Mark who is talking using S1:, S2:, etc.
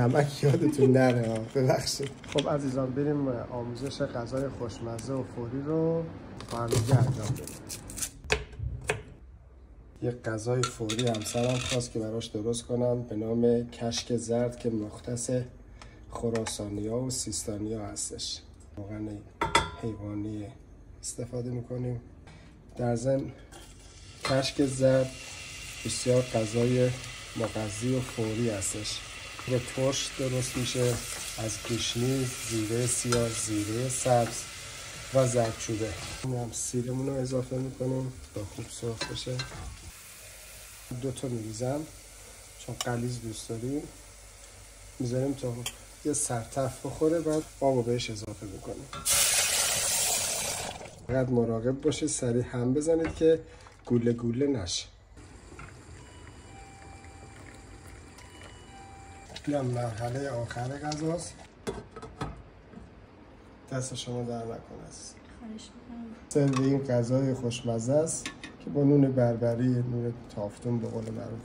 S1: نمک یادتون نره ببخشید.
S2: خب عزیزان بریم آموزش غذای خوشمزه و فوری رو با هم دیگه انجام بدیم.
S1: یه غذای فوری همسرم خواست که براش درست کنم به نام کشک زرد که مختص خراسانی‌ها و سیستانی‌ها هستش. واقعا حیوانی استفاده میکنیم. در ضمن کشک زرد بسیار غذای مغذی و فوری هستش. به ترش درست میشه از گوشنیز، زیره سیاه، زیره سبز و زردچوبه. این هم سیرمون رو اضافه میکنیم تا خوب سرخ بشه. 2 تا میریزم چون غلیظ دوست داریم. میذاریم تا یه سرتف بخوره، بعد آبو بهش اضافه میکنیم. فقط مراقب باشه سریع هم بزنید که گوله گوله نشه. این مرحله آخر غذاست. دست شما در نکنه. سر این غذای خوشمزه است که با نون بربری، نون تافتون به قول معروف